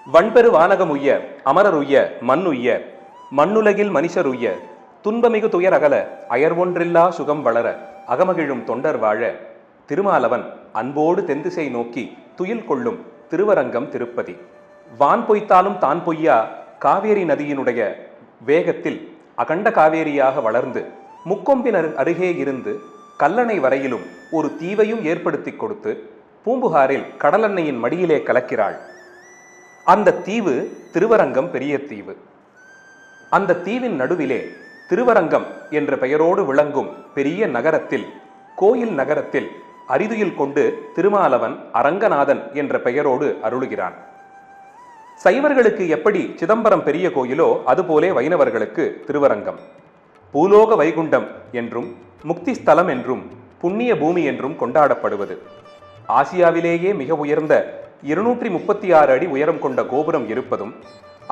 வன்பெரு வானகம் உய்ய அமரருய்ய மண்ணுய்ய மண்ணுலகில் மனுஷருய்ய துன்பமிகு துயரகல அயர்வொன்றில்லா சுகம் வளர அகமகிழும் தொண்டர் வாழ திருமாலவன் அன்போடு தென்திசை நோக்கி துயில் கொள்ளும் திருவரங்கம் திருப்பதி. வான் பொய்த்தாலும் தான் பொய்யா காவேரி நதியினுடைய வேகத்தில் அகண்ட காவேரியாக வளர்ந்து முக்கொம்பினர் அருகே இருந்து கல்லணை வரையிலும் ஒரு தீவையும் ஏற்படுத்தி கொடுத்து பூம்புகாரில் கடலெண்ணையின் மடியிலே கலக்கிறாள். அந்த தீவு திருவரங்கம் பெரிய தீவு. அந்த தீவின் நடுவிலே திருவரங்கம் என்ற பெயரோடு விளங்கும் பெரிய நகரத்தில், கோயில் நகரத்தில் அரிதுயில் கொண்டு திருமாலவன் அரங்கநாதன் என்ற பெயரோடு அருளுகிறான். சைவர்களுக்கு எப்படி சிதம்பரம் பெரிய கோயிலோ அதுபோலே வைணவர்களுக்கு திருவரங்கம் பூலோக வைகுண்டம் என்றும் முக்தி ஸ்தலம் என்றும் புண்ணிய பூமி என்றும் கொண்டாடப்படுவது. ஆசியாவிலேயே மிக உயர்ந்த 236 அடி உயரம் கொண்ட கோபுரம் இருப்பதும்,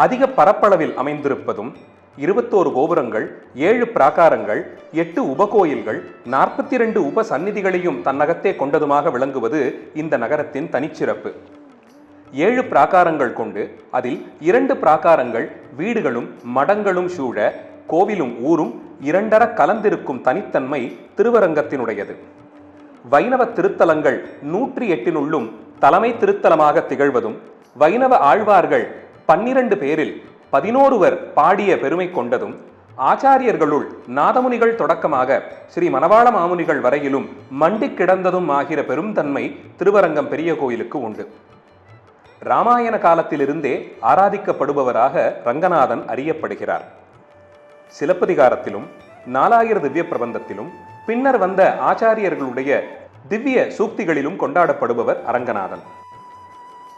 அதிக பரப்பளவில் அமைந்திருப்பதும், 21 கோபுரங்கள், 7 பிராகாரங்கள், 8 உபகோயில்கள், 42 உப சந்நிதிகளையும் தன்னகத்தே கொண்டதுமாக விளங்குவது இந்த நகரத்தின் தனிச்சிறப்பு. 7 பிராகாரங்கள் கொண்டு அதில் 2 பிராகாரங்கள் வீடுகளும் மடங்களும் சூழ கோவிலும் ஊரும் இரண்டர கலந்திருக்கும் தனித்தன்மை திருவரங்கத்தினுடையது. வைணவ திருத்தலங்கள் 108னுள்ளும் தலைமை திருத்தலமாக திகழ்வதும், வைணவ ஆழ்வார்கள் 12 பேரில் 11 பாடிய பெருமை கொண்டதும், ஆச்சாரியர்களுள் நாதமுனிகள் தொடக்கமாக ஸ்ரீ மணவாள மாமுனிகள் வரையிலும் மண்டி கிடந்ததும் ஆகிற பெரும் தன்மை திருவரங்கம் பெரிய கோயிலுக்கு உண்டு. இராமாயண காலத்திலிருந்தே ஆராதிக்கப்படுபவராக ரங்கநாதன் அறியப்படுகிறார். சிலப்பதிகாரத்திலும் 4000 திவ்ய பிரபந்தத்திலும் பின்னர் வந்த ஆச்சாரியர்களுடைய திவ்ய சூக்திகளிலும் கொண்டாடப்படுபவர் அரங்கநாதன்.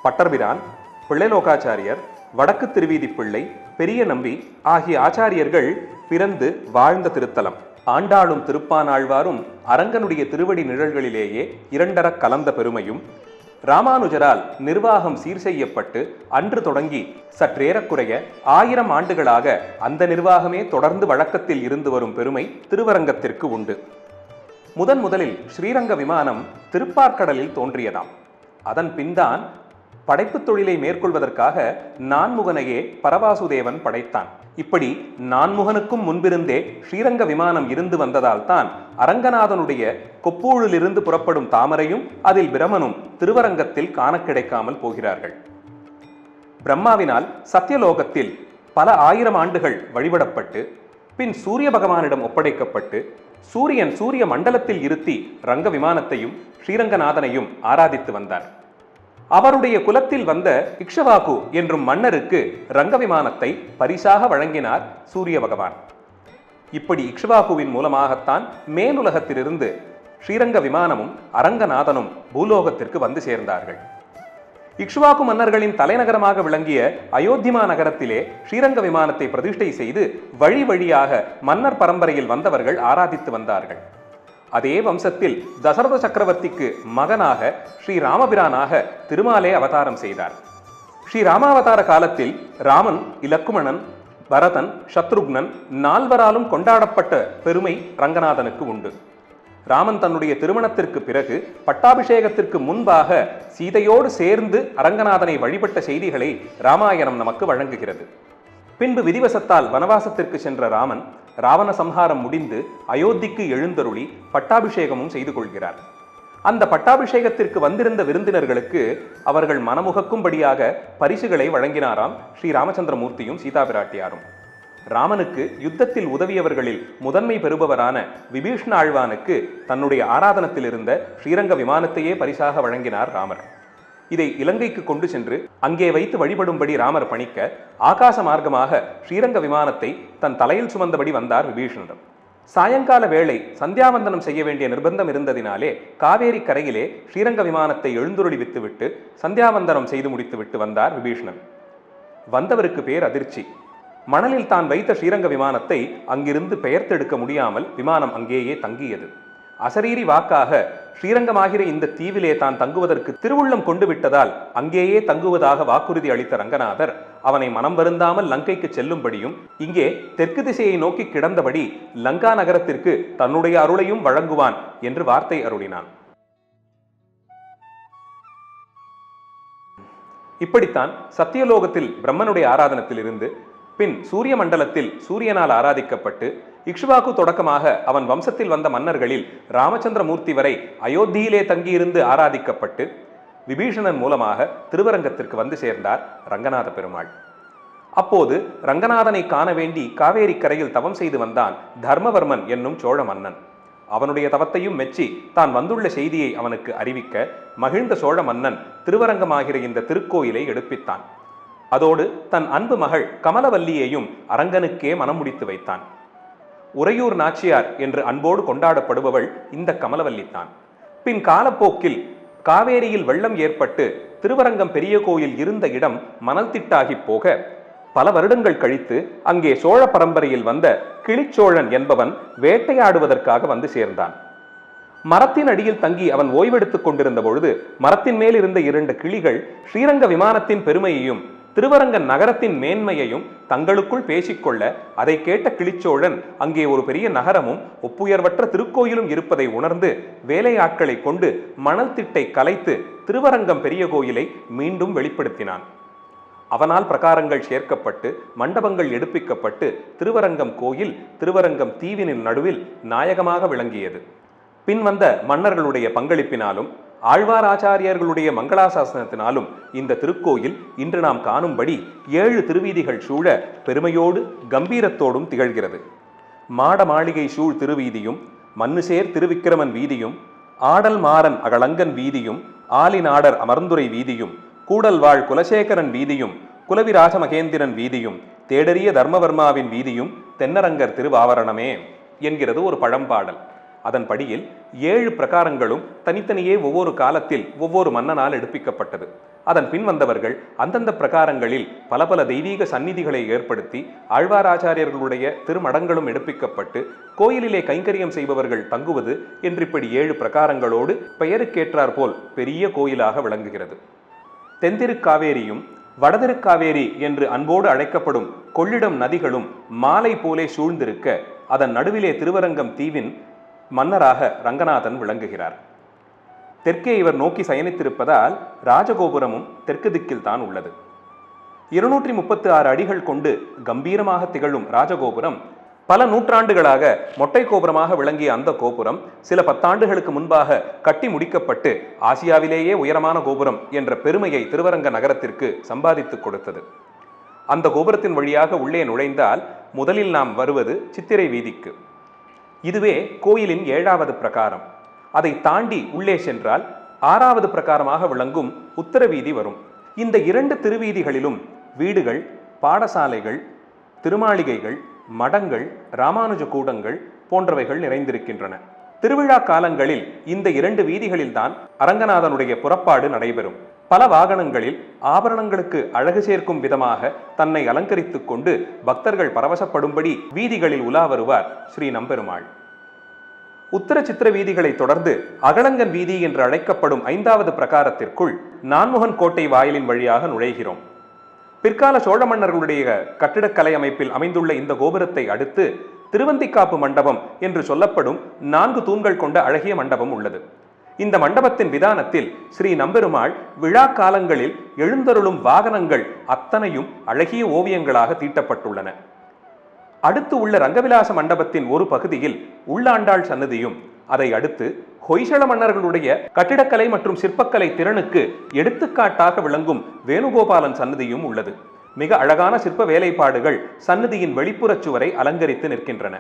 பட்டர்பிரான், பிள்ளைலோகாச்சாரியர், வடக்கு திருவீதி பிள்ளை, பெரிய நம்பி ஆகிய ஆச்சாரியர்கள் பிறந்து வாழ்ந்த திருத்தலம். ஆண்டாளும் திருப்பானாழ்வாரும் அரங்கனுடைய திருவடி நிழல்களிலேயே இரண்டர கலந்த பெருமையும், ராமானுஜரால் நிர்வாகம் சீர் செய்யப்பட்டு அன்று தொடங்கி சற்றேறக்குறைய 1000 ஆண்டுகளாக அந்த நிர்வாகமே தொடர்ந்து வழக்கத்தில் இருந்து வரும் பெருமை திருவரங்கத்திற்கு உண்டு. முதலில் ஸ்ரீரங்க விமானம் திருப்பார்கடலில் தோன்றியதாம். அதன் பின்தான் படைப்பு தொழிலை மேற்கொள்வதற்காக நான்முகனையே பரவாசுதேவன் படைத்தான். இப்படி நான்முகனுக்கும் முன்பிருந்தே ஸ்ரீரங்க விமானம் இருந்து வந்ததால் தான் அரங்கநாதனுடைய கொப்பூழிலிருந்து புறப்படும் தாமரையும் அதில் பிரமனும் திருவரங்கத்தில் காண கிடைக்காமல் போகிறார்கள். பிரம்மாவினால் சத்தியலோகத்தில் பல 1000 ஆண்டுகள் வழிபடப்பட்டு பின் சூரிய பகவானிடம் ஒப்படைக்கப்பட்டு சூரியன் சூரிய மண்டலத்தில் இருத்தி ரங்க விமானத்தையும் ஸ்ரீரங்கநாதனையும் ஆராதித்து வந்தார். அவருடைய குலத்தில் வந்த இக்ஷவாகு என்றும் மன்னருக்கு ரங்க விமானத்தை பரிசாக வழங்கினார் சூரிய பகவான். இப்படி இக்ஷவாகுவின் மூலமாகத்தான் மேலுலகத்திலிருந்து ஸ்ரீரங்க விமானமும் அரங்கநாதனும் பூலோகத்திற்கு வந்து சேர்ந்தார்கள். இக்ஷவாகு மன்னர்களின் தலைநகரமாக விளங்கிய அயோத்திமா நகரத்திலே ஸ்ரீரங்க விமானத்தை பிரதிஷ்டை செய்து வழி வழியாக மன்னர் பரம்பரையில் வந்தவர்கள் ஆராதித்து வந்தார்கள். அதே வம்சத்தில் தசரத சக்கரவர்த்திக்கு மகனாக ஸ்ரீ ராமபிரானாக திருமாலே அவதாரம் செய்தார். ஸ்ரீ ராமாவதார காலத்தில் ராமன், இலக்குமணன், பரதன், சத்ருக்னன் 4வராலும் கொண்டாடப்பட்ட பெருமை ரங்கநாதனுக்கு உண்டு. ராமன் தன்னுடைய திருமணத்திற்கு பிறகு பட்டாபிஷேகத்திற்கு முன்பாக சீதையோடு சேர்ந்து அரங்கநாதனை வழிபட்ட செய்திகளை ராமாயணம் நமக்கு வழங்குகிறது. பின்பு விதிவசத்தால் வனவாசத்திற்கு சென்ற ராமன் ராவண சம்ஹாரம் முடிந்து அயோத்திக்கு எழுந்தருளி பட்டாபிஷேகமும் செய்து கொள்கிறார். அந்த பட்டாபிஷேகத்திற்கு வந்திருந்த விருந்தினர்களுக்கு அவர்கள் மனமுகக்கும்படியாக பரிசுகளை வழங்கினாராம் ஸ்ரீ ராமச்சந்திரமூர்த்தியும் சீதா பிராட்டியாரும். ராமனுக்கு யுத்தத்தில் உதவியவர்களில் முதன்மை பெறுபவரான விபீஷ்ண ஆழ்வானுக்கு தன்னுடைய ஆராதனத்தில் இருந்த ஸ்ரீரங்க விமானத்தையே பரிசாக வழங்கினார் ராமர். இதை இலங்கைக்கு கொண்டு சென்று அங்கே வைத்து வழிபடும்படி ராமர் பணிக்க ஆகாச மார்க்கமாக ஸ்ரீரங்க விமானத்தை தன் தலையில் சுமந்தபடி வந்தார் விபீஷணர். சாயங்கால வேளை சந்தியாவந்தனம் செய்ய வேண்டிய நிர்பந்தம் இருந்ததினாலே காவேரி கரையிலே ஸ்ரீரங்க விமானத்தை எழுந்துருளி விட்டுவிட்டு சந்தியாவந்தனம் செய்து முடித்துவிட்டு வந்தார் விபீஷணன். வந்தவருக்கு பேர் அதிர்ச்சி. மணலில் தான் வைத்த ஸ்ரீரங்க விமானத்தை அங்கிருந்து பெயர்த்தெடுக்க முடியாமல் விமானம் அங்கேயே தங்கியது. அசரீரி வாக்காக ஸ்ரீரங்கமாகிற இந்த தீவிலே தான் தங்குவதற்கு திருவுள்ளம் கொண்டு விட்டதால் அங்கேயே தங்குவதாக வாக்குறுதி அளித்த ரங்கநாதர் அவனை மனம் வருந்தாமல் லங்கைக்கு செல்லும்படியும் இங்கே தெற்கு திசையை நோக்கி கிடந்தபடி லங்கா நகரத்திற்கு தன்னுடைய அருளையும் வழங்குவான் என்று வார்த்தை அருளினான். இப்படித்தான் சத்தியலோகத்தில் பிரம்மனுடைய ஆராதனத்தில் இருந்து பின் சூரிய மண்டலத்தில் சூரியனால் ஆராதிக்கப்பட்டு இக்ஷ்வாகு தொடக்கமாக அவன் வம்சத்தில் வந்த மன்னர்களில் ராமச்சந்திரமூர்த்தி வரை அயோத்தியிலே தங்கியிருந்து ஆராதிக்கப்பட்டு விபீஷணன் மூலமாக திருவரங்கத்திற்கு வந்து சேர்ந்தார் ரங்கநாத பெருமாள். அப்போது ரங்கநாதனை காண வேண்டி காவேரி கரையில் தவம் செய்து வந்தான் தர்மவர்மன் என்னும் சோழ மன்னன். அவனுடைய தவத்தையும் மெச்சி தான் வந்துள்ள செய்தியை அவனுக்கு அறிவிக்க மகிழ்ந்த சோழ மன்னன் திருவரங்கமாகிற இந்த திருக்கோயிலை எடுப்பித்தான். அதோடு தன் அன்பு மகள் கமலவல்லியையும் அரங்கனுக்கே மனம் முடித்து வைத்தான். உறையூர் நாச்சியார் என்று அன்போடு கொண்டாடப்படுபவள் இந்த கமலவல்லித்தான். பின் காலப்போக்கில் காவேரியில் வெள்ளம் ஏற்பட்டு திருவரங்கம் பெரிய கோயில் இருந்த இடம் மணல் திட்டாகி போக பல வருடங்கள் கழித்து அங்கே சோழ பரம்பரையில் வந்த கிளிச்சோழன் என்பவன் வேட்டையாடுவதற்காக வந்து சேர்ந்தான். மரத்தின் அடியில் தங்கி அவன் ஓய்வெடுத்துக் கொண்டிருந்த பொழுது மரத்தின் மேல் இருந்த 2 கிளிகள் ஸ்ரீரங்க விமானத்தின் பெருமையையும் திருவரங்க நகரத்தின் மேன்மையையும் தங்களுக்குள் பேசிக்கொள்ள அதை கேட்ட கிளிச்சோழன் அங்கே ஒரு பெரிய நகரமும் ஒப்புயர்வற்ற திருக்கோயிலும் இருப்பதை உணர்ந்து வேலையாட்களை கொண்டு மணல் திட்டை கலைத்து திருவரங்கம் பெரிய கோயிலை மீண்டும் வெளிப்படுத்தினான். அவனால் பிரகாரங்கள் சேர்க்கப்பட்டு மண்டபங்கள் எடுப்பிக்கப்பட்டு திருவரங்கம் கோயில் திருவரங்கம் தீவினின் நடுவில் நாயகமாக விளங்கியது. பின் வந்த மன்னர்களுடைய பங்களிப்பினாலும் ஆழ்வார் ஆச்சாரியர்களுடைய மங்களாசாசனத்தினாலும் இந்த திருக்கோயில் இன்று நாம் காணும்படி 7 திருவீதிகள் சூழ பெருமையோடு கம்பீரத்தோடும் திகழ்கிறது. மாட மாளிகை சூழ் திருவீதியும் மன்னுசேர் திருவிக்கிரமன் வீதியும் ஆடல் மாறன் அகலங்கன் வீதியும் ஆலிநாடர் அமர்ந்துரை வீதியும் கூடல் வாழ் குலசேகரன் வீதியும் குலவிராஜ மகேந்திரன் வீதியும் தேடரிய தர்மவர்மாவின் வீதியும் தென்னரங்கர் திருவாவரணமே என்கிறது ஒரு பழம்பாடல். அதன்படியில் 7 பிரகாரங்களும் தனித்தனியே ஒவ்வொரு காலத்தில் ஒவ்வொரு மன்னனால் எடுப்பிக்கப்பட்டது. அதன் பின் வந்தவர்கள் அந்தந்த பிரகாரங்களில் பல பல தெய்வீக சந்நிதிகளை ஏற்படுத்தி ஆழ்வாராச்சாரியர்களுடைய திருமடங்களும் எடுப்பிக்கப்பட்டு கோயிலிலே கைங்கரியம் செய்பவர்கள் தங்குவது என்று இப்படி 7 பிரகாரங்களோடு பெயருக்கேற்றார் போல் பெரிய கோயிலாக விளங்குகிறது. தென்திருக்காவேரியும் வடதிருக்காவேரி என்று அன்போடு அழைக்கப்படும் கொள்ளிடம் நதிகளும் மாலை போலே சூழ்ந்திருக்க அதன் நடுவிலே திருவரங்கம் தீவின் மன்னராக ரங்கநாதன் விளங்குகிறார். தெற்கே இவர் நோக்கி சயனித்திருப்பதால் ராஜகோபுரமும் தெற்கு திக்கில் தான் உள்ளது. 236 அடிகள் கொண்டு கம்பீரமாக திகழும் ராஜகோபுரம் பல நூற்றாண்டுகளாக மொட்டை கோபுரமாக விளங்கிய அந்த கோபுரம் சில 10 ஆண்டுகளுக்கு முன்பாக கட்டி முடிக்கப்பட்டு ஆசியாவிலேயே உயரமான கோபுரம் என்ற பெருமையை திருவரங்க நகரத்திற்கு சம்பாதித்துக் கொடுத்தது. அந்த கோபுரத்தின் வழியாக உள்ளே நுழைந்தால் முதலில் நாம் வருவது சித்திரை வீதிக்கு. இதுவே கோயிலின் 7வது பிரகாரம். அதை தாண்டி உள்ளே சென்றால் 6வது பிரகாரமாக விளங்கும் உத்தர வீதி வரும். இந்த 2 திருவீதிகளிலும் வீடுகள், பாடசாலைகள், திருமாளிகைகள், மடங்கள், ராமானுஜ கூடங்கள் போன்றவைகள் நிறைந்திருக்கின்றன. திருவிழா காலங்களில் இந்த 2 வீதிகளில்தான் அரங்கநாதனுடைய புறப்பாடு நடைபெறும். பல வாகனங்களில் ஆபரணங்களுக்கு அழகு சேர்க்கும் விதமாக தன்னை அலங்கரித்துக் கொண்டு பக்தர்கள் பரவசப்படும்படி வீதிகளில் உலா வருவார் ஸ்ரீ நம்பெருமாள். உத்தர சித்திர வீதிகளை தொடர்ந்து அகலங்கன் வீதி என்று அழைக்கப்படும் 5வது பிரகாரத்திற்குள் நான்முகன் கோட்டை வாயிலின் வழியாக நுழைகிறோம். பிற்கால சோழ மன்னர்களுடைய கட்டிடக்கலை அமைப்பில் அமைந்துள்ள இந்த கோபுரத்தை அடுத்து திருவந்திக்காப்பு மண்டபம் என்று சொல்லப்படும் 4 தூண்கள் கொண்ட அழகிய மண்டபம் உள்ளது. இந்த மண்டபத்தின் விதானத்தில் ஸ்ரீ நம்பெருமாள் விழா காலங்களில் எழுந்தருளும் வாகனங்கள் அத்தனையும் அழகிய ஓவியங்களாக தீட்டப்பட்டுள்ளன. அடுத்து உள்ள ரங்கவிலாச மண்டபத்தின் ஒரு பகுதியில் உள்ளாண்டாள் சன்னதியும் அதை அடுத்து ஹொய்சள மன்னர்களுடைய கட்டிடக்கலை மற்றும் சிற்பக்கலை திறனுக்கு எடுத்துக்காட்டாக விளங்கும் வேணுகோபாலன் சன்னதியும் உள்ளது. மிக அழகான சிற்ப வேலைப்பாடுகள் சன்னதியின் வெளிப்புற சுவரை அலங்கரித்து நிற்கின்றன.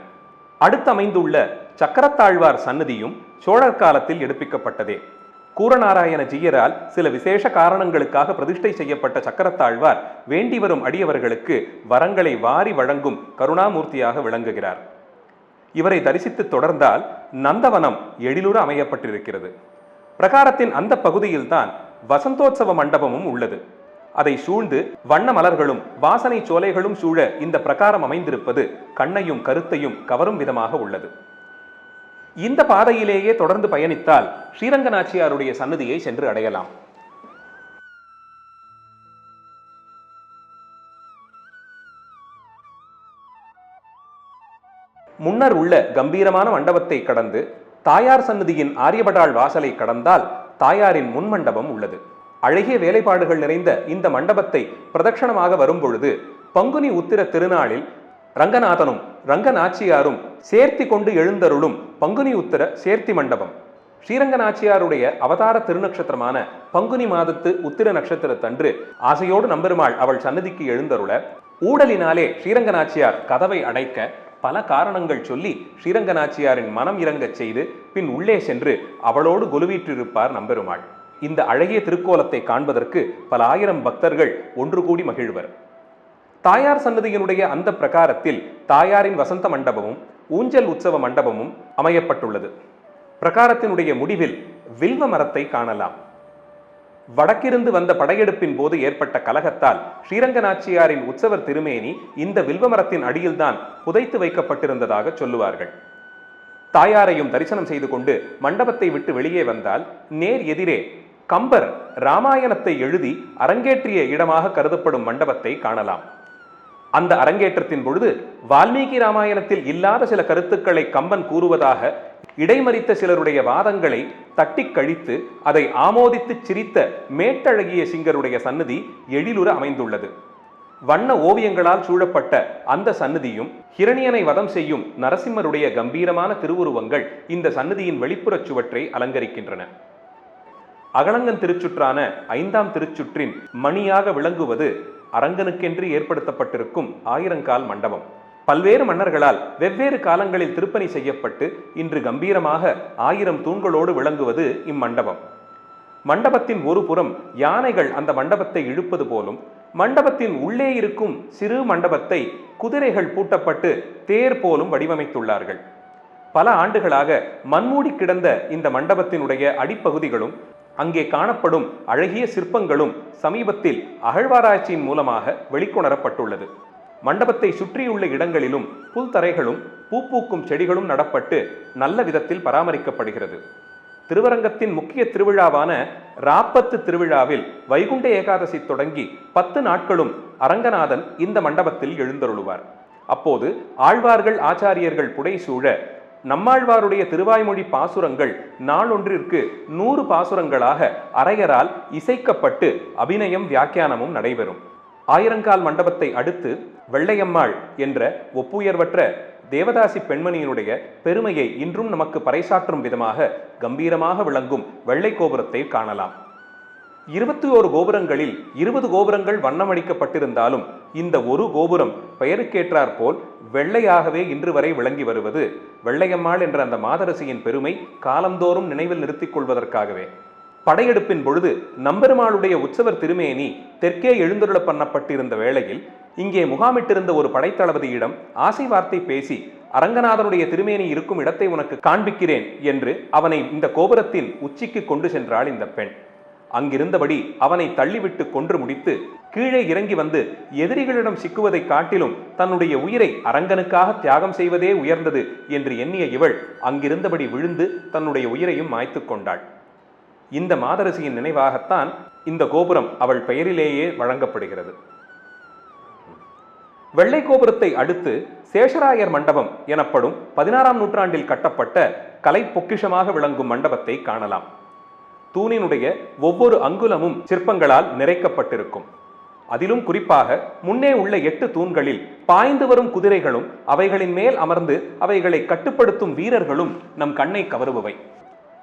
அடுத்து அமைந்துள்ள சக்கரத்தாழ்வார் சன்னதியும் சோழர் காலத்தில் எடுப்பிக்கப்பட்டதே. கூரநாராயண ஜீயரால் சில விசேஷ காரணங்களுக்காக பிரதிஷ்டை செய்யப்பட்ட சக்கரத்தாழ்வார் வேண்டி வரும் அடியவர்களுக்கு வரங்களை வாரி வழங்கும் கருணாமூர்த்தியாக விளங்குகிறார். இவரை தரிசித்து தொடர்ந்தால் நந்தவனம் எழிலுற அமையப்பட்டிருக்கிறது. பிரகாரத்தின் அந்த பகுதியில்தான் வசந்தோத்சவ மண்டபமும் உள்ளது. அதை சூழ்ந்து வண்ண மலர்களும் வாசனை சோலைகளும் சூழ இந்த பிரகாரம் அமைந்திருப்பது கண்ணையும் கருத்தையும் கவரும் விதமாக உள்ளது. இந்த பாதையிலேயே தொடர்ந்து பயணித்தால் ஸ்ரீரங்க நாச்சியாருடைய சன்னதியை சென்று அடையலாம். முன்னர் உள்ள கம்பீரமான மண்டபத்தை கடந்து தாயார் சன்னதியின் ஆரியபடாள் வாசலை கடந்தால் தாயாரின் முன்மண்டபம் உள்ளது. அழகிய வேலைப்பாடுகள் நிறைந்த இந்த மண்டபத்தை பிரதட்சணமாக வரும்பொழுது பங்குனி உத்திர திருநாளில் ரங்கநாதனும் ரங்கநாச்சியாரும் சேர்த்தி கொண்டு எழுந்தருளும் பங்குனி உத்திர சேர்த்தி மண்டபம். ஸ்ரீரங்கநாச்சியாருடைய அவதார திருநக்ஷத்திரமான பங்குனி மாதத்து உத்திர நட்சத்திரத்தன்று ஆசையோடு நம்பெருமாள் அவள் சன்னதிக்கு எழுந்தருள, ஊடலினாலே ஸ்ரீரங்கநாச்சியார் கதவை அடைக்க பல காரணங்கள் சொல்லி ஸ்ரீரங்கநாச்சியாரின் மனம் இறங்கச் செய்து பின் உள்ளே சென்று அவளோடு கொலுவீற்றிருப்பார் நம்பெருமாள். இந்த அழகிய திருக்கோலத்தை காண்பதற்கு பல ஆயிரம் பக்தர்கள் ஒன்று கூடி மகிழ்வர். தாயார் சன்னதியினுடைய அந்த பிரகாரத்தில் தாயாரின் வசந்த மண்டபமும் ஊஞ்சல் உற்சவ மண்டபமும் அமையப்பட்டுள்ளது. பிரகாரத்தினுடைய முடிவில் வில்வ மரத்தை காணலாம். வடக்கிருந்து வந்த படையெடுப்பின் போது ஏற்பட்ட கலகத்தால் ஸ்ரீரங்கநாச்சியாரின் உற்சவர் திருமேனி இந்த வில்வ மரத்தின் அடியில்தான் புதைத்து வைக்கப்பட்டிருந்ததாக சொல்லுவார்கள். தாயாரையும் தரிசனம் செய்து கொண்டு மண்டபத்தை விட்டு வெளியே வந்தால் நேர் எதிரே கம்பர் ராமாயணத்தை எழுதி அரங்கேற்றிய இடமாக கருதப்படும் மண்டபத்தை காணலாம். அந்த அரங்கேற்றத்தின் பொழுது வால்மீகி ராமாயணத்தில் இல்லாத சில கருத்துக்களை கம்பன் கூறுவதாக இடைமறித்த சிலருடைய வாதங்களை தட்டி கழித்து அதை ஆமோதித்து சிரித்த மேட்டழகிய சிங்கருடைய சன்னதி எழிலுற அமைந்துள்ளது. வண்ண ஓவியங்களால் சூழப்பட்ட அந்த சன்னதியும் ஹிரணியனை வதம் செய்யும் நரசிம்மருடைய கம்பீரமான திருவுருவங்கள் இந்த சன்னதியின் வெளிப்புற சுவற்றை அலங்கரிக்கின்றன. அகலங்கன் திருச்சுற்றான 5ஆம் திருச்சுற்றின் மணியாக விளங்குவது அரங்கனுக்கென்று ஏற்படுத்தப்பட்டிருக்கும் ஆயிரங்கால் மண்டபம். பல்வேறு மன்னர்களால் வெவ்வேறு காலங்களில் திருப்பணி செய்யப்பட்டு இன்று கம்பீரமாக 1000 தூண்களோடு விளங்குவது இம்மண்டபம். மண்டபத்தின் ஒரு புறம் யானைகள் அந்த மண்டபத்தை இழுப்பது போலும், மண்டபத்தின் உள்ளே இருக்கும் சிறு மண்டபத்தை குதிரைகள் பூட்டப்பட்டு தேர் போலும் வடிவமைத்துள்ளார்கள். பல ஆண்டுகளாக மண்மூடி கிடந்த இந்த மண்டபத்தினுடைய அடிப்பகுதிகளும் அங்கே காணப்படும் அழகிய சிற்பங்களும் சமீபத்தில் அகழ்வாராய்ச்சியின் மூலமாக வெளிக்கொணரப்பட்டுள்ளது. மண்டபத்தை சுற்றியுள்ள இடங்களிலும் புல்தரைகளும் பூப்பூக்கும் செடிகளும் நடப்பட்டு நல்ல விதத்தில் பராமரிக்கப்படுகிறது. திருவரங்கத்தின் முக்கிய திருவிழாவான ராப்பத்து திருவிழாவில் வைகுண்ட ஏகாதசி தொடங்கி 10 நாட்களும் அரங்கநாதன் இந்த மண்டபத்தில் எழுந்தருளுவார். அப்போது ஆழ்வார்கள் ஆச்சாரியர்கள் புடைசூழ நம்மாழ்வாருடைய திருவாய்மொழி பாசுரங்கள் நாளொன்றிற்கு 100 பாசுரங்களாக அரையரால் இசைக்கப்பட்டு அபிநயம் வியாக்கியானமும் நடைபெறும். ஆயிரங்கால் மண்டபத்தை அடுத்து வெள்ளையம்மாள் என்ற ஒப்புயர்வற்ற தேவதாசி பெண்மணியினுடைய பெருமையை இன்றும் நமக்கு பறைசாற்றும் விதமாக கம்பீரமாக விளங்கும் வெள்ளை கோபுரத்தை காணலாம். 21 கோபுரங்களில் 20 கோபுரங்கள் வண்ணமடிக்கப்பட்டிருந்தாலும் இந்த ஒரு கோபுரம் பெயருக்கேற்றார் போல் வெள்ளையாகவே இன்று வரை விளங்கி வருவது வெள்ளையம்மாள் என்ற அந்த மாதரசியின் பெருமை காலந்தோறும் நினைவில் நிறுத்திக் கொள்வதற்காகவே. படையெடுப்பின் பொழுது நம்பெருமாளுடைய உற்சவர் திருமேனி தெற்கே எழுந்தருள பண்ணப்பட்டிருந்த வேளையில் இங்கே முகாமிட்டிருந்த ஒரு படைத்தளபதியிடம் ஆசை வார்த்தை பேசி அரங்கநாதனுடைய திருமேனி இருக்கும் இடத்தை உனக்கு காண்பிக்கிறேன் என்று அவனை இந்த கோபுரத்தின் உச்சிக்கு கொண்டு சென்றாள் இந்த பெண். அங்கிருந்தபடி அவனை தள்ளிவிட்டு கொன்று முடித்து கீழே இறங்கி வந்து எதிரிகளிடம் சிக்குவதை காட்டிலும் தன்னுடைய உயிரை அரங்கனுக்காக தியாகம் செய்வதே உயர்ந்தது என்று எண்ணிய இவள் அங்கிருந்தபடி விழுந்து தன்னுடைய உயிரையும் மாய்த்து கொண்டாள். இந்த மாதரசியின் நினைவாகத்தான் இந்த கோபுரம் அவள் பெயரிலேயே வழங்கப்படுகிறது. வெள்ளை கோபுரத்தை அடுத்து சேஷராயர் மண்டபம் எனப்படும் 16ஆம் நூற்றாண்டில் கட்டப்பட்ட கலை பொக்கிஷமாக விளங்கும் மண்டபத்தை காணலாம். தூணினுடைய ஒவ்வொரு அங்குலமும் சிற்பங்களால் நிறைக்கப்பட்டிருக்கும். அதிலும் குறிப்பாக முன்னே உள்ள 8 தூண்களில் பாய்ந்து வரும் குதிரைகளும் அவைகளின் மேல் அமர்ந்து அவைகளை கட்டுப்படுத்தும் வீரர்களும் நம் கண்ணை கவருபவை.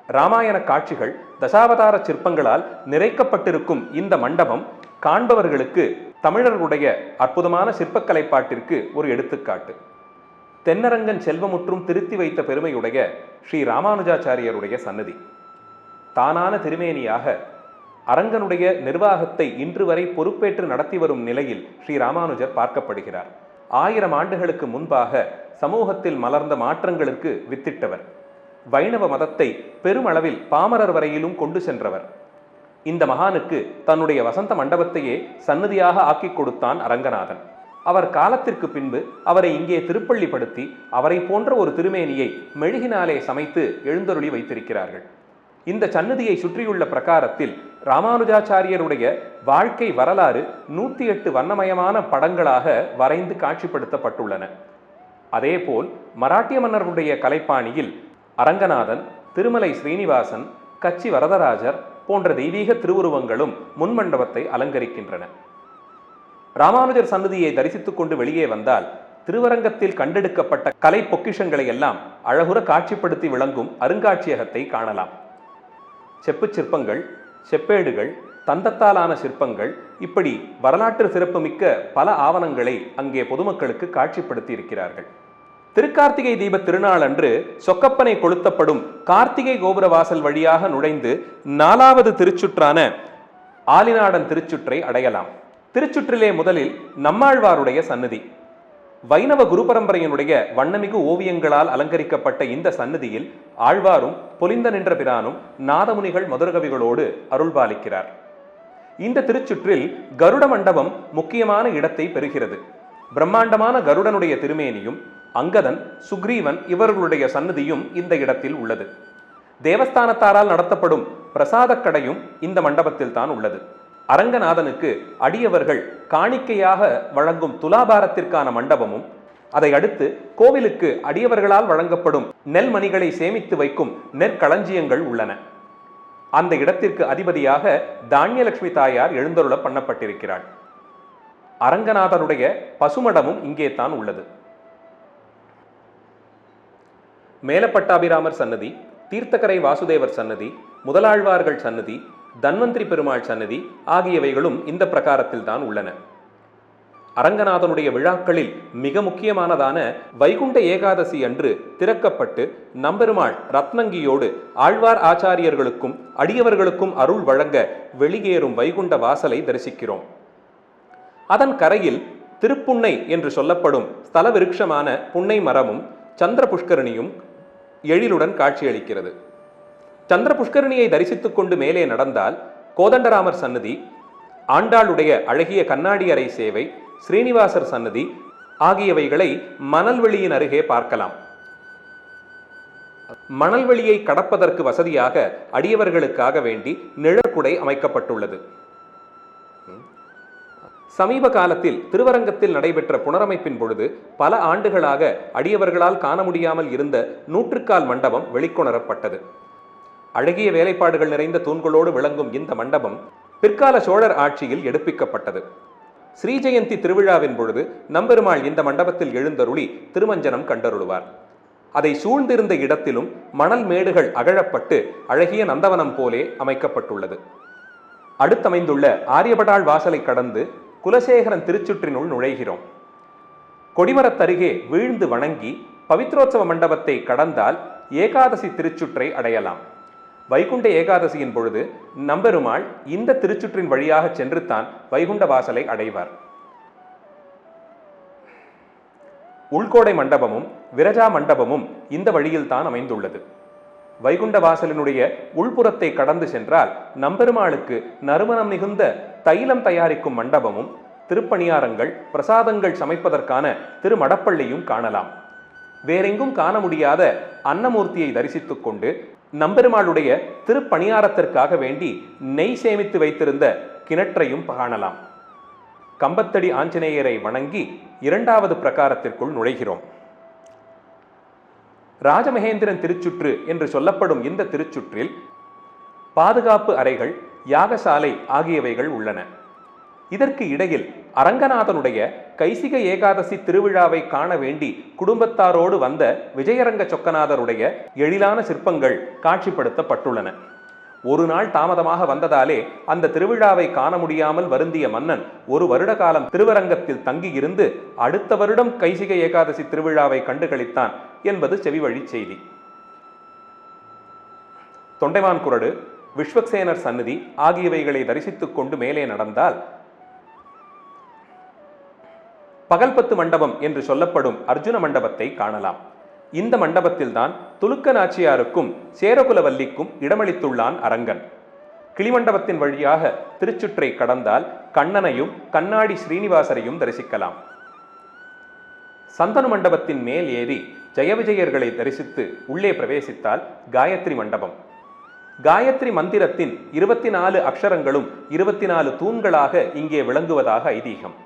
இராமாயண காட்சிகள் தசாவதார சிற்பங்களால் நிறைக்கப்பட்டிருக்கும் இந்த மண்டபம் காண்பவர்களுக்கு தமிழர்களுடைய அற்புதமான சிற்பக்கலைப்பாட்டிற்கு ஒரு எடுத்துக்காட்டு. தென்னரங்கன் செல்வமுற்றும் திருத்தி வைத்த பெருமையுடைய ஸ்ரீ ராமானுஜாச்சாரியருடைய சன்னதி. தானான திருமேனியாக அரங்கனுடைய நிர்வாகத்தை இன்று வரை பொறுப்பேற்று நடத்தி வரும் நிலையில் ஸ்ரீ ராமானுஜர் பார்க்கப்படுகிறார். 1000 ஆண்டுகளுக்கு முன்பாக சமூகத்தில் மலர்ந்த மாற்றங்களுக்கு வித்திட்டவர். வைணவ மதத்தை பெருமளவில் பாமரர் வரையிலும் கொண்டு சென்றவர். இந்த மகானுக்கு தன்னுடைய வசந்த மண்டபத்தையே சன்னதியாக ஆக்கி கொடுத்தான் அரங்கநாதன். அவர் காலத்திற்கு பின்பு அவரை இங்கே திருப்பள்ளிப்படுத்தி அவரை போன்ற ஒரு திருமேனியை மெழுகினாலே சமைத்து எழுந்தருளி வைத்திருக்கிறார்கள். இந்த சன்னதியை சுற்றியுள்ள பிரகாரத்தில் ராமானுஜாச்சாரியருடைய வாழ்க்கை வரலாறு 108 வண்ணமயமான படங்களாக வரைந்து காட்சிப்படுத்தப்பட்டுள்ளன. அதேபோல் மராட்டிய மன்னர்களுடைய கலைப்பாணியில் அரங்கநாதன், திருமலை ஸ்ரீனிவாசன், கச்சி வரதராஜர், போன்ற தெய்வீக திருவுருவங்களும் முன்மண்டபத்தை அலங்கரிக்கின்றன. ராமானுஜர் சன்னதியை தரிசித்துக் கொண்டு வெளியே வந்தால் திருவரங்கத்தில் கண்டெடுக்கப்பட்ட கலை பொக்கிஷங்களை எல்லாம் அழகுற காட்சிப்படுத்தி விளங்கும் அருங்காட்சியகத்தை காணலாம். செப்புச் சிற்பங்கள், செப்பேடுகள், தந்தத்தாலான சிற்பங்கள், இப்படி வரலாற்று சிறப்புமிக்க பல ஆவணங்களை அங்கே பொதுமக்களுக்கு காட்சிப்படுத்தி இருக்கிறார்கள். திருக்கார்த்திகை தீப திருநாள் அன்று சொக்கப்பனை கொளுத்தப்படும் கார்த்திகை கோபுரவாசல் வழியாக நுழைந்து 4வது திருச்சுற்றான ஆலிநாடன் திருச்சுற்றை அடையலாம். திருச்சுற்றிலே முதலில் நம்மாழ்வாருடைய சன்னதி. வைணவ குரு பரம்பரையினுடைய வண்ணமிகு ஓவியங்களால் அலங்கரிக்கப்பட்ட இந்த சன்னதியில் ஆழ்வாரும் பொலிந்த நின்ற பிரானும் நாதமுனிகள் மதுரகவிகளோடு அருள்பாலிக்கிறார். இந்த திருச்சுற்றில் கருட மண்டபம் முக்கியமான இடத்தை பெறுகிறது. பிரம்மாண்டமான கருடனுடைய திருமேனியும் அங்கதன், சுக்ரீவன் இவர்களுடைய சன்னதியும் இந்த இடத்தில் உள்ளது. தேவஸ்தானத்தாரால் நடத்தப்படும் பிரசாத கடையும் இந்த மண்டபத்தில் தான் உள்ளது. அரங்கநாதனுக்கு அடியவர்கள் காணிக்கையாக வழங்கும் துலாபாரத்திற்கான மண்டபமும், அதை அடுத்து கோவிலுக்கு அடியவர்களால் வழங்கப்படும் நெல் மணிகளை சேமித்து வைக்கும் நெற்களஞ்சியங்கள் உள்ளன. அந்த இடத்திற்கு அதிபதியாக தானியலட்சுமி தாயார் எழுந்தருள பண்ணப்பட்டிருக்கிறாள். அரங்கநாதனுடைய பசுமடமும் இங்கே தான் உள்ளது. மேலப்பட்டாபிராமர் சன்னதி, தீர்த்தக்கரை வாசுதேவர் சன்னதி, முதலாழ்வார்கள் சன்னதி, தன்வந்திரி பெருமாள் சன்னதி ஆகியவைகளும் இந்த பிரகாரத்தில் தான் உள்ளன. அரங்கநாதனுடைய விழாக்களில் மிக முக்கியமானதான வைகுண்ட ஏகாதசி அன்று திறக்கப்பட்டு நம்பெருமாள் ரத்னங்கியோடு ஆழ்வார் ஆச்சாரியர்களுக்கும் அடியவர்களுக்கும் அருள் வழங்க வெளியேறும் வைகுண்ட வாசலை தரிசிக்கிறோம். அதன் கரையில் திருப்புன்னை என்று சொல்லப்படும் ஸ்தல விருட்சமான புன்னை மரமும் சந்திர புஷ்கரணியும் எழிலுடன் காட்சியளிக்கிறது. சந்திர புஷ்கரணியை தரிசித்துக் கொண்டு மேலே நடந்தால் கோதண்டராமர் சன்னதி, ஆண்டாளுடைய அழகிய கண்ணாடி அறை சேவை, ஸ்ரீனிவாசர் சன்னதி ஆகியவைகளை மணல்வெளியின் அருகே பார்க்கலாம். மணல்வெளியை கடப்பதற்கு வசதியாக அடியவர்களுக்காக வேண்டி நிழற்குடை அமைக்கப்பட்டுள்ளது. சமீப காலத்தில் திருவரங்கத்தில் நடைபெற்ற புனரமைப்பின் பொழுது பல ஆண்டுகளாக அடியவர்களால் காண முடியாமல் இருந்த நூற்றுக்கால் மண்டபம் வெளிக்கொணரப்பட்டது. அழகிய வேலைப்பாடுகள் நிறைந்த தூண்களோடு விளங்கும் இந்த மண்டபம் பிற்கால சோழர் ஆட்சியில் எடுப்பிக்கப்பட்டது. ஸ்ரீ ஜெயந்தி திருவிழாவின் பொழுது நம்பெருமாள் இந்த மண்டபத்தில் எழுந்தருளி திருமஞ்சனம் கண்டருளுவார். அதை சூழ்ந்திருந்த இடத்திலும் மணல் மேடுகள் அகழப்பட்டு அழகிய நந்தவனம் போலே அமைக்கப்பட்டுள்ளது. அடுத்தமைந்துள்ள ஆரியபடாள் வாசலை கடந்து குலசேகரன் திருச்சுற்றினுள் நுழைகிறோம். கொடிமரத்தருகே வீழ்ந்து வணங்கி பவித்ரோத்சவ மண்டபத்தை கடந்தால் ஏகாதசி திருச்சுற்றை அடையலாம். வைகுண்ட ஏகாதசியின் பொழுது நம்பெருமாள் இந்த திருச்சுற்றின் வழியாக சென்று தான் வைகுண்ட வாசலை அடைவார். உள்கோடை மண்டபமும் விரஜா மண்டபமும் இந்த வழியில் தான் அமைந்துள்ளது. வைகுண்ட வாசலினுடைய உள்புறத்தை கடந்து சென்றால் நம்பெருமாளுக்கு நறுமணம் மிகுந்த தைலம் தயாரிக்கும் மண்டபமும், திருப்பணியாரங்கள், பிரசாதங்கள் சமைப்பதற்கான திருமடப்பள்ளியும் காணலாம். வேறெங்கும் காண முடியாத அன்னமூர்த்தியை தரிசித்துக் கொண்டு நம்பெருமாளுடைய திருப்பணியாரத்திற்காக வேண்டி நெய் சேமித்து வைத்திருந்த கிணற்றையும் காணலாம். கம்பத்தடி ஆஞ்சநேயரை வணங்கி 2வது பிரகாரத்திற்குள் நுழைகிறோம். ராஜமகேந்திரன் திருச்சுற்று என்று சொல்லப்படும் இந்த திருச்சுற்றில் பாதுகாப்பு அறைகள், யாகசாலை ஆகியவைகள் உள்ளன. இதற்கு இடையில் அரங்கநாதனுடைய கைசிக ஏகாதசி திருவிழாவை காண வேண்டி குடும்பத்தாரோடு வந்த விஜயரங்க சொக்கநாதருடைய எழிலான சிற்பங்கள் காட்சிப்படுத்தப்பட்டுள்ளன. ஒரு நாள் தாமதமாக வந்ததாலே அந்த திருவிழாவை காண முடியாமல் வருந்திய மன்னன் 1 வருட காலம் திருவரங்கத்தில் தங்கியிருந்து அடுத்த வருடம் கைசிக ஏகாதசி திருவிழாவை கண்டுகளித்தான் என்பது செவிவழி செய்தி. தொண்டைமான் குரடு, விஸ்வக்சேனர் சன்னதி ஆகியவைகளை தரிசித்துக் கொண்டு மேலே நடந்தால் பகல்பத்து மண்டபம் என்று சொல்லப்படும் அர்ஜுன மண்டபத்தை காணலாம். இந்த மண்டபத்தில்தான் துலுக்க நாச்சியாருக்கும் சேரகுலவல்லிக்கும் இடமளித்துள்ளான் அரங்கன். கிளிமண்டபத்தின் வழியாக திருச்சுற்றை கடந்தால் கண்ணனையும் கண்ணாடி ஸ்ரீனிவாசரையும் தரிசிக்கலாம். சந்தனு மண்டபத்தின் மேல் ஏறி ஜெயவிஜயர்களை தரிசித்து உள்ளே பிரவேசித்தால் காயத்ரி மண்டபம். காயத்ரி மந்திரத்தின் 24 அக்ஷரங்களும் 24 தூண்களாக இங்கே விளங்குவதாக ஐதீகம்.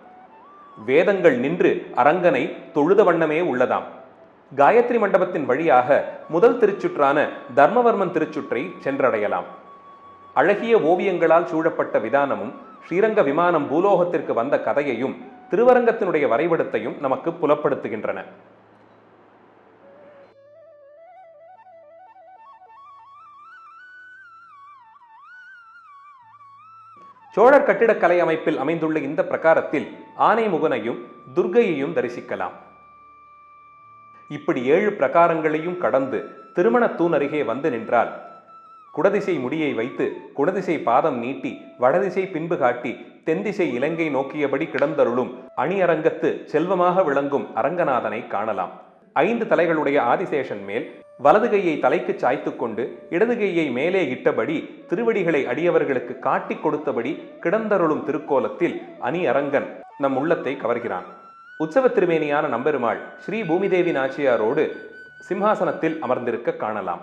வேதங்கள் நின்று அரங்கனை தொழுத வண்ணமே உள்ளதாம். காயத்ரி மண்டபத்தின் வழியாக முதல் திருச்சுற்றான தர்மவர்மன் திருச்சுற்றை சென்றடையலாம். அழகிய ஓவியங்களால் சூழப்பட்ட விதானமும் ஸ்ரீரங்க விமானம் பூலோகத்திற்கு வந்த கதையையும் திருவரங்கத்தினுடைய வரைபடத்தையும் நமக்கு புலப்படுத்துகின்றன. சோழர் கட்டிடக்கலை அமைப்பில் அமைந்துள்ள இந்த பிரகாரத்தில் ஆனைமுகனையும் துர்க்கையையும் தரிசிக்கலாம். இப்படி 7 பிரகாரங்களையும் கடந்து திருமண தூண் அருகே வந்து நின்றால் குடதிசை முடியை வைத்து குடதிசை பாதம் நீட்டி வடதிசை பின்பு காட்டி தென்திசை இலங்கை நோக்கியபடி கிடந்தருளும் அணியரங்கத்து செல்வமாக விளங்கும் அரங்கநாதனை காணலாம். 5 தலைகளுடைய ஆதிசேஷன் மேல் வலது கையை தலைக்கு சாய்த்து கொண்டு இடது கையை மேலே இட்டபடி திருவடிகளை அடியவர்களுக்கு காட்டி கொடுத்தபடி கிடந்தருளும் திருக்கோலத்தில் அணியரங்கன் நம் உள்ளத்தை கவர்கிறான். உற்சவ திருமேனியான நம்பெருமாள் ஸ்ரீ பூமிதேவி நாச்சியாரோடு சிம்ஹாசனத்தில் அமர்ந்திருக்க காணலாம்.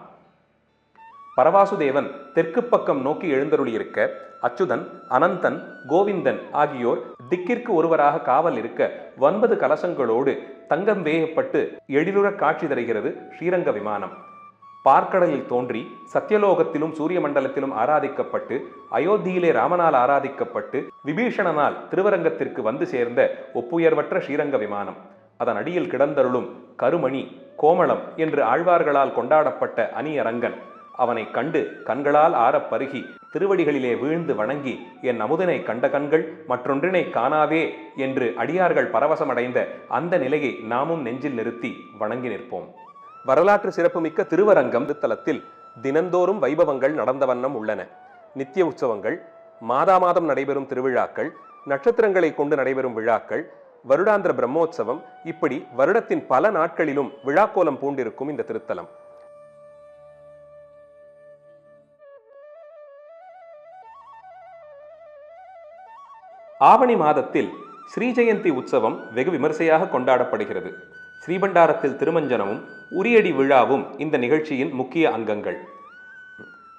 பரவாசுதேவன் தெற்கு பக்கம் நோக்கி எழுந்தருளியிருக்க, அச்சுதன், அனந்தன், கோவிந்தன் ஆகியோர் திக்கிற்கு ஒருவராக காவல் இருக்க 9 கலசங்களோடு தங்கம் வேகப்பட்டு எழிலுற காட்சி தருகிறது ஸ்ரீரங்க விமானம். பார்க்கடலில் தோன்றி சத்தியலோகத்திலும் சூரிய மண்டலத்திலும் ஆராதிக்கப்பட்டு அயோத்தியிலே ராமனால் ஆராதிக்கப்பட்டு விபீஷணனால் திருவரங்கத்திற்கு வந்து சேர்ந்த ஒப்புயர்வற்ற ஸ்ரீரங்க விமானம். அதன் அடியில் கிடந்தருளும் கருமணி கோமளம் என்று ஆழ்வார்களால் கொண்டாடப்பட்ட அணியரங்கன். அவனை கண்டு கண்களால் ஆறப் பருகி திருவடிகளிலே வீழ்ந்து வணங்கி என் அமுதனை கண்ட கண்கள் மற்றொன்றினை காணாவே என்று அடியார்கள் பரவசமடைந்த அந்த நிலையை நாமும் நெஞ்சில் நிறுத்தி வணங்கி நிற்போம். வரலாற்று சிறப்புமிக்க திருவரங்கம் திருத்தலத்தில் தினந்தோறும் வைபவங்கள் நடந்த வண்ணம் உள்ளன. நித்திய உற்சவங்கள், மாதம் நடைபெறும் திருவிழாக்கள், நட்சத்திரங்களை கொண்டு நடைபெறும் விழாக்கள், வருடாந்திர பிரம்மோற்சவம், இப்படி வருடத்தின் பல நாட்களிலும் விழாக்கோலம் பூண்டிருக்கும் இந்த திருத்தலம். ஆவணி மாதத்தில் ஸ்ரீ ஜெயந்தி உற்சவம் வெகு விமர்சையாக கொண்டாடப்படுகிறது. ஸ்ரீபண்டாரத்தில் திருமஞ்சனமும் உரியடி விழாவும் இந்த நிகழ்ச்சியின் முக்கிய அங்கங்கள்.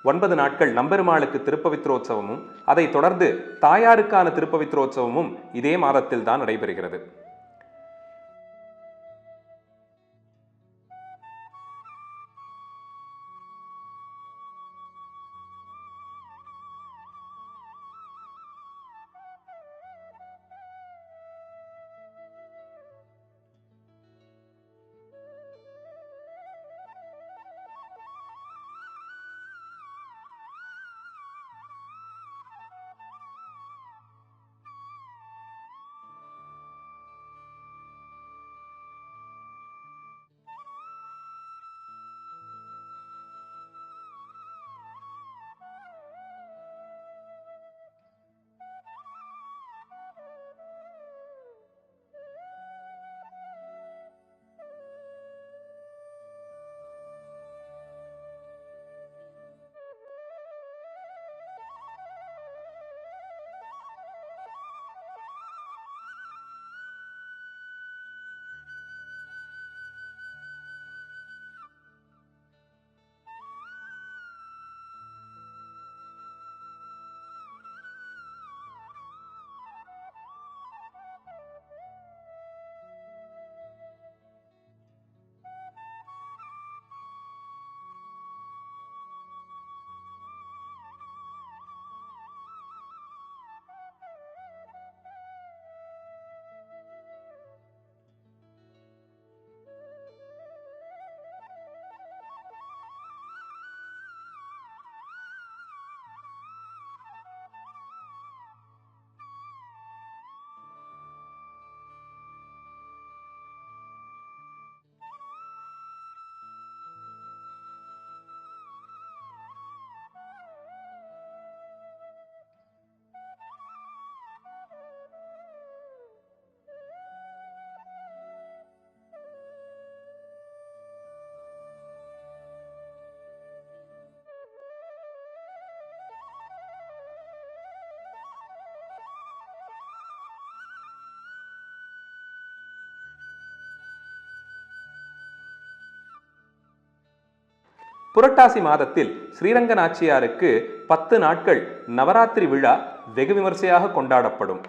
9 நாட்கள் நம்பெருமாளுக்கு திருப்பவித்ரோற்சவமும் அதை தொடர்ந்து தாயாருக்கான திருப்பவித்ரோற்சவமும் இதே மாதத்தில் தான் நடைபெறுகிறது. புரட்டாசி மாதத்தில் ஸ்ரீரங்க நாச்சியாருக்கு 10 நாட்கள் நவராத்திரி விழா வெகு விமர்சையாக கொண்டாடப்படும்.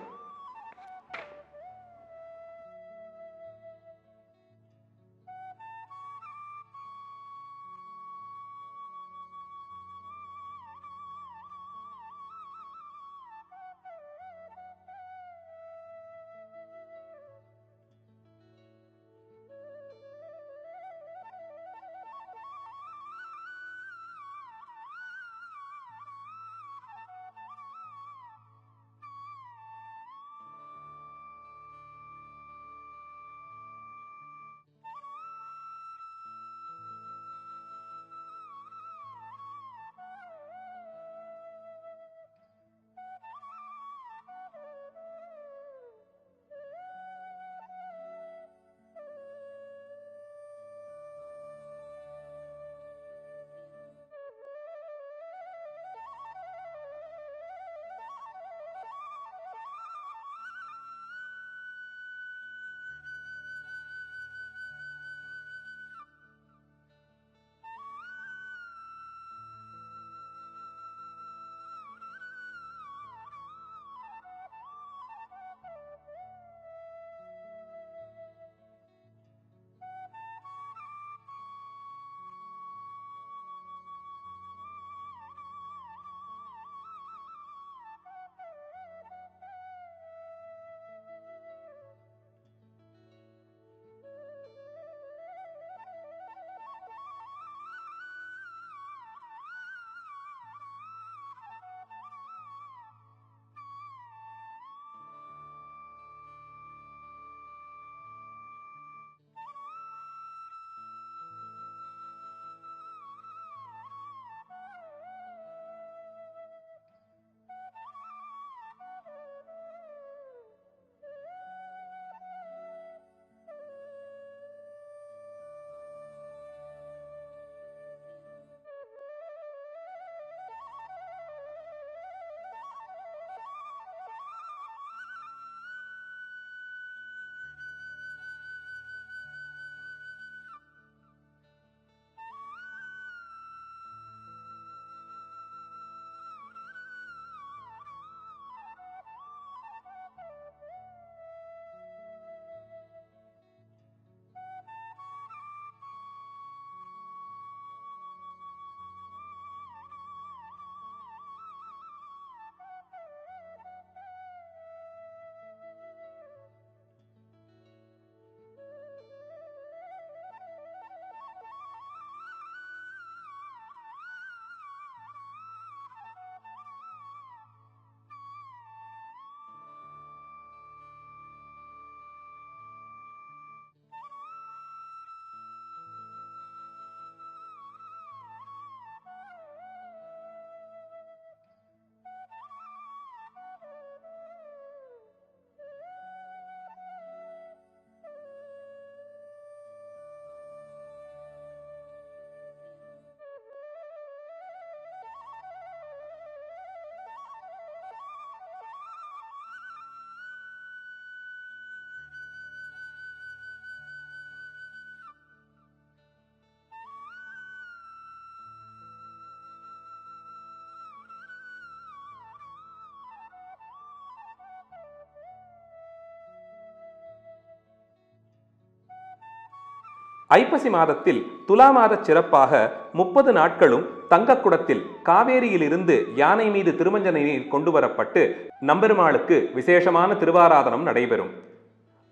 ஐப்பசி மாதத்தில் துலா மாத சிறப்பாக 30 நாட்களும் தங்கக்குடத்தில் காவேரியிலிருந்து யானை மீது திருமஞ்சன நீர் கொண்டு வரப்பட்டு நம்பெருமாளுக்கு விசேஷமான திருவாராதனம் நடைபெறும்.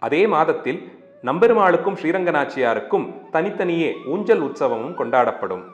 அதே மாதத்தில் நம்பெருமாளுக்கும் ஸ்ரீரங்கநாச்சியாருக்கும் தனித்தனியே ஊஞ்சல் உற்சவமும் கொண்டாடப்படும்.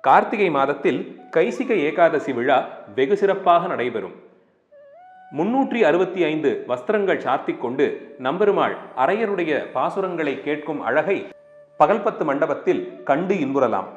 கார்த்திகை மாதத்தில் கைசிக ஏகாதசி விழா வெகு சிறப்பாக நடைபெறும். 365 வஸ்திரங்கள் சார்த்திக் கொண்டு நம்பெருமாள் அரையருடைய பாசுரங்களை கேட்கும் அழகை பகல்பத்து மண்டபத்தில் கண்டு இன்புறலாம்.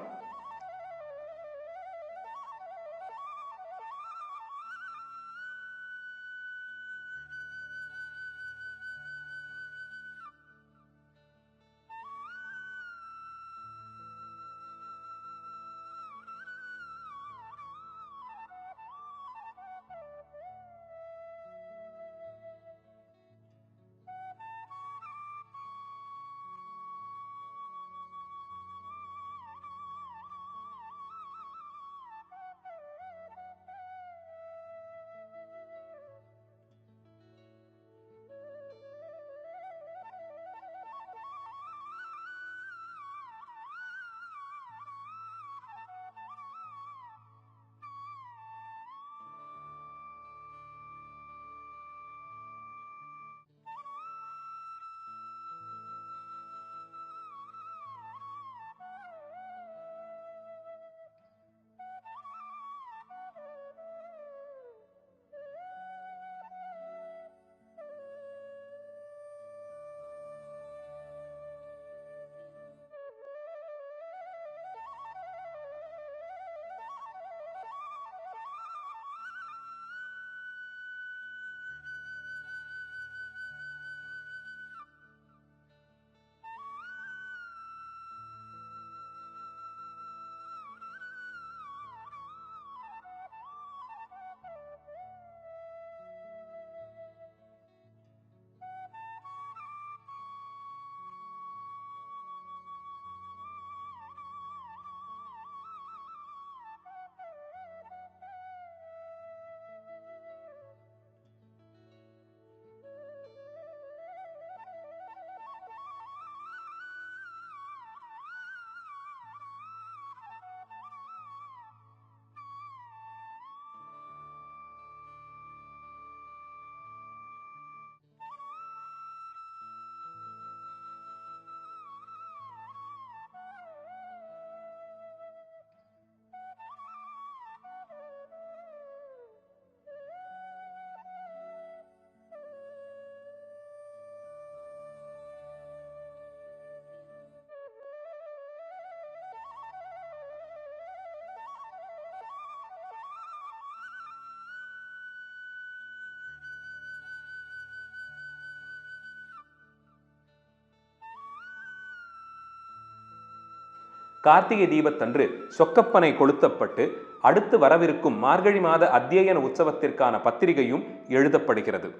கார்த்திகை தீபத்தன்று சொக்கப்பனை கொளுத்தப்பட்டு அடுத்து வரவிருக்கும் மார்கழி மாத அத்தியன உற்சவத்திற்கான பத்திரிகையும் எழுதப்படுகிறது.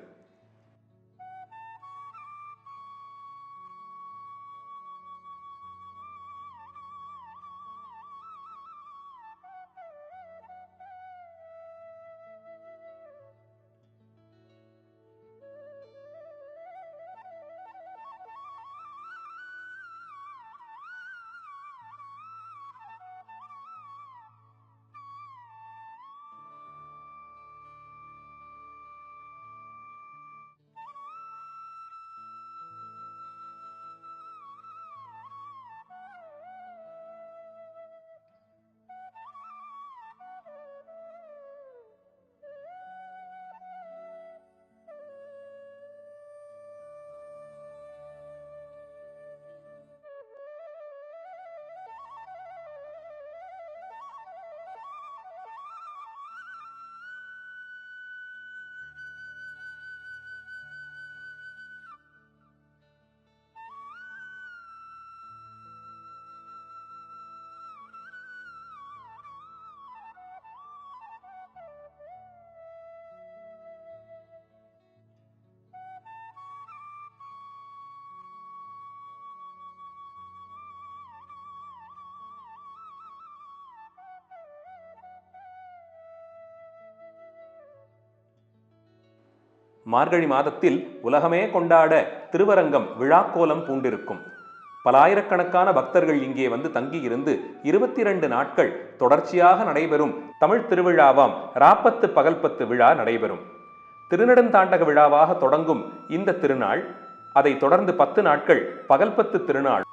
மார்கழி மாதத்தில் உலகமே கொண்டாட திருவரங்கம் விழாக்கோலம் பூண்டிருக்கும். பல ஆயிரக்கணக்கான பக்தர்கள் இங்கே வந்து தங்கியிருந்து 22 நாட்கள் தொடர்ச்சியாக நடைபெறும் தமிழ் திருவிழாவாம் ராப்பத்து பகல்பத்து விழா நடைபெறும். திருநெடுந்தாண்டக விழாவாக தொடங்கும் இந்த திருநாள் அதை தொடர்ந்து 10 நாட்கள் பகல்பத்து திருநாள்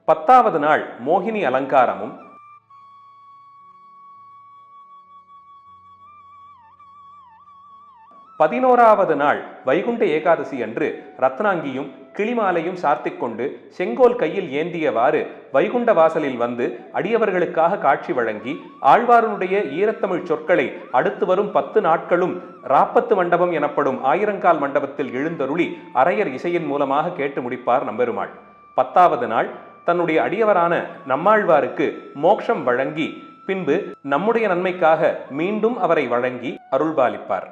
10வது நாள் மோகினி அலங்காரமும், 11வது நாள் வைகுண்ட ஏகாதசி அன்று ரத்னாங்கியும் கிளிமாலையும் சார்த்திக் கொண்டு செங்கோல் கையில் ஏந்தியவாறு வைகுண்ட வாசலில் வந்து அடியவர்களுக்காக காட்சி வழங்கி ஆழ்வாருடைய ஈரத்தமிழ் சொற்களை அடுத்து வரும் 10 நாட்களும் ராப்பத்து மண்டபம் எனப்படும் ஆயிரங்கால் மண்டபத்தில் எழுந்தருளி அரையர் இசையின் மூலமாக கேட்டு முடிப்பார் நம்பெருமாள். 10வது நாள் தன்னுடைய அடியவரான நம்மாழ்வாருக்கு மோட்சம் வழங்கி பின்பு நம்முடைய நன்மைக்காக மீண்டும் அவரை வழங்கி அருள்பாலிப்பார்.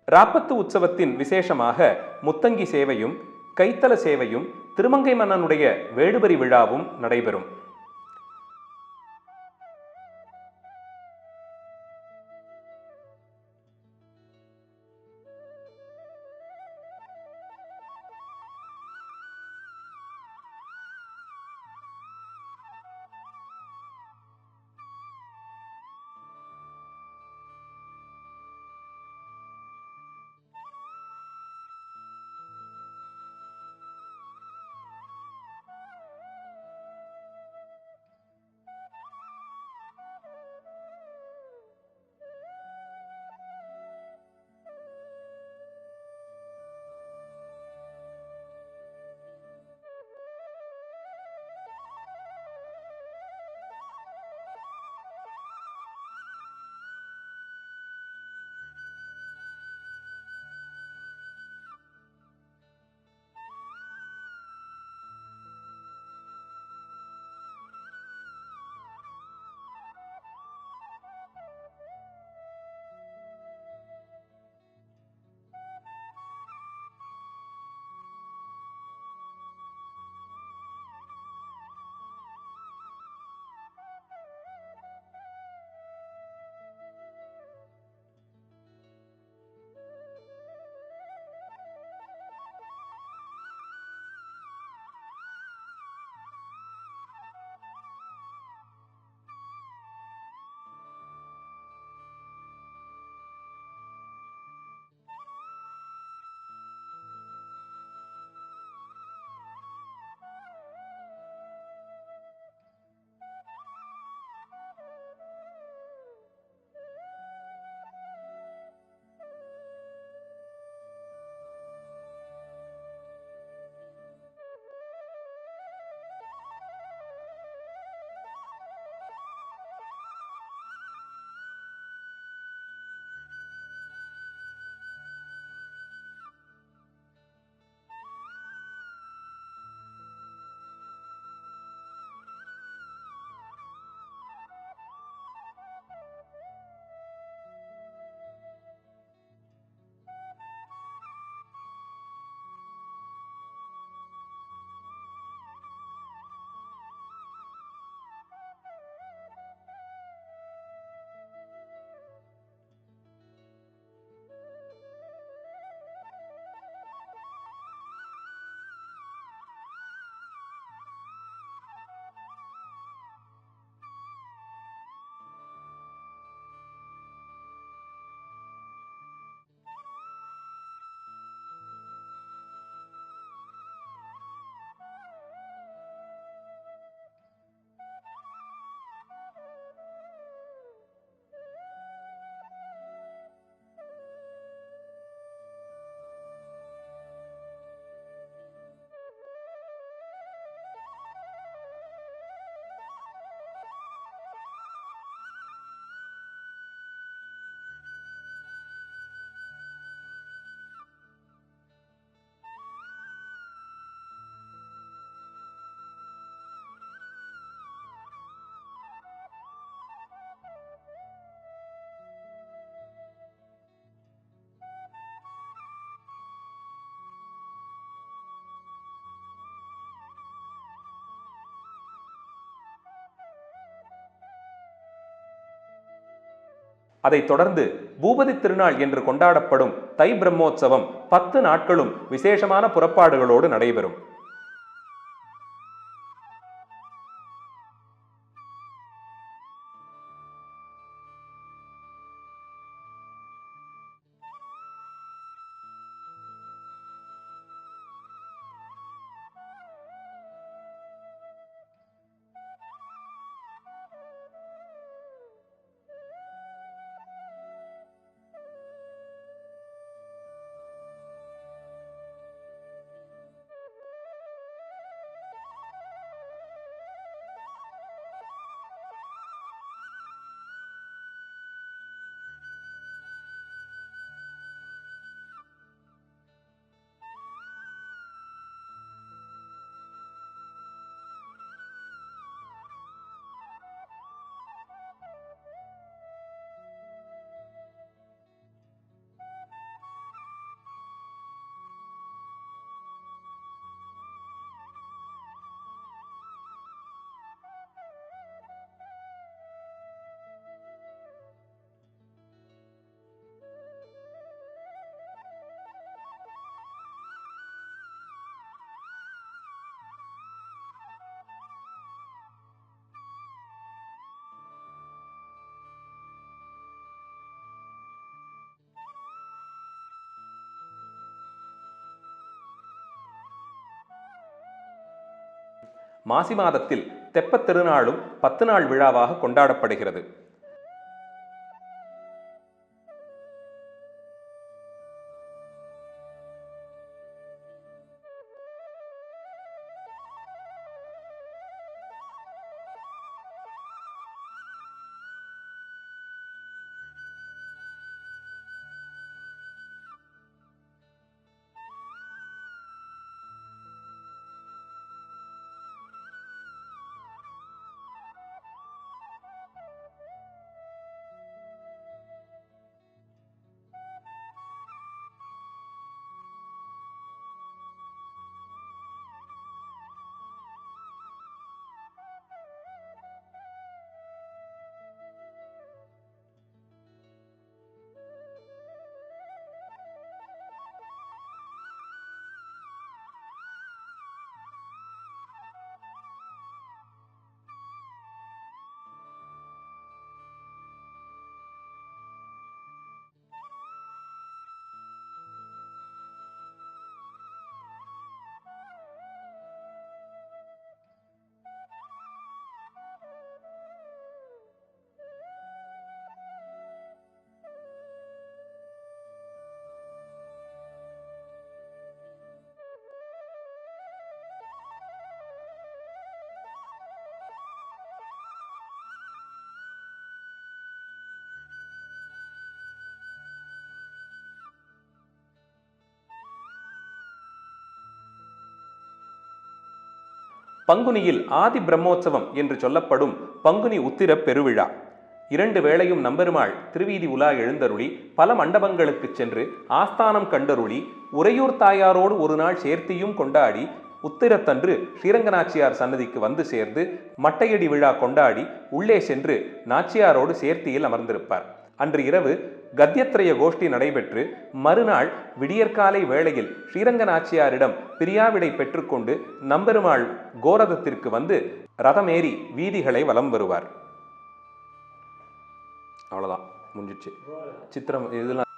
ராப்பத்து உற்சவத்தின் விசேஷமாக முத்தங்கி சேவையும் கைத்தல சேவையும் திருமங்கை மன்னனுடைய வேடுபரி விழாவும் நடைபெறும். அதைத் தொடர்ந்து பூபதி திருநாள் என்று கொண்டாடப்படும் தை பிரம்மோற்சவம் 10 நாட்களும் விசேஷமான புறப்பாடுகளோடு நடைபெறும். மாசி மாதத்தில் தெப்பத் திருநாளும் 10 நாள் விழாவாக கொண்டாடப்படுகிறது. பங்குனியில் ஆதி பிரம்மோற்சவம் என்று சொல்லப்படும் பங்குனி உத்திர பெருவிழா. 2 வேளையும் நம்பெருமாள் திருவீதி உலா எழுந்தருளி பல மண்டபங்களுக்கு சென்று ஆஸ்தானம் கண்டருளி உறையூர் தாயாரோடு ஒரு நாள் சேர்த்தியும் கொண்டாடி உத்திரத்தன்று ஸ்ரீரங்கநாச்சியார் சன்னதிக்கு வந்து சேர்ந்து மட்டையடி விழா கொண்டாடி உள்ளே சென்று நாச்சியாரோடு சேர்த்தியில் அமர்ந்திருப்பார். அன்று இரவு கத்தியத்ரய கோஷ்டி நடைபெற்று மறுநாள் விடியற்காலை வேளையில் ஸ்ரீரங்கநாச்சியாரிடம் பிரியாவிடை பெற்றுக்கொண்டு நம்பெருமாள் கோரதத்திற்கு வந்து ரதமேறி வீதிகளை வலம் வருவார். அவ்வளவுதான், முடிஞ்சிச்சு. சித்திரம் இதெல்லாம்